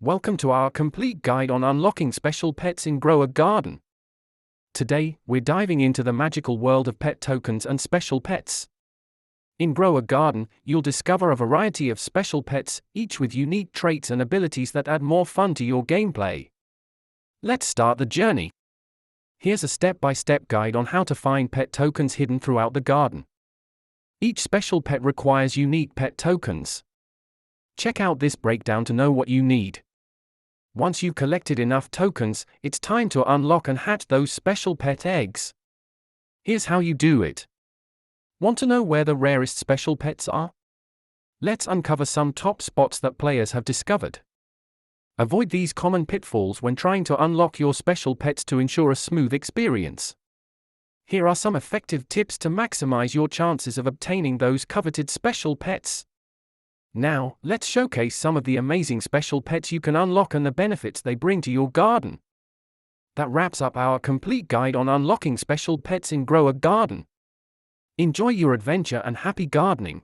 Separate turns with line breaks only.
Welcome to our complete guide on unlocking special pets in Grow a Garden. Today, we're diving into the magical world of pet tokens and special pets. In Grow a Garden, you'll discover a variety of special pets, each with unique traits and abilities that add more fun to your gameplay. Let's start the journey. Here's a step-by-step guide on how to find pet tokens hidden throughout the garden. Each special pet requires unique pet tokens. Check out this breakdown to know what you need. Once you've collected enough tokens, it's time to unlock and hatch those special pet eggs. Here's how you do it. Want to know where the rarest special pets are? Let's uncover some top spots that players have discovered. Avoid these common pitfalls when trying to unlock your special pets to ensure a smooth experience. Here are some effective tips to maximize your chances of obtaining those coveted special pets. Now, let's showcase some of the amazing special pets you can unlock and the benefits they bring to your garden. That wraps up our complete guide on unlocking special pets in Grow a Garden. Enjoy your adventure and happy gardening.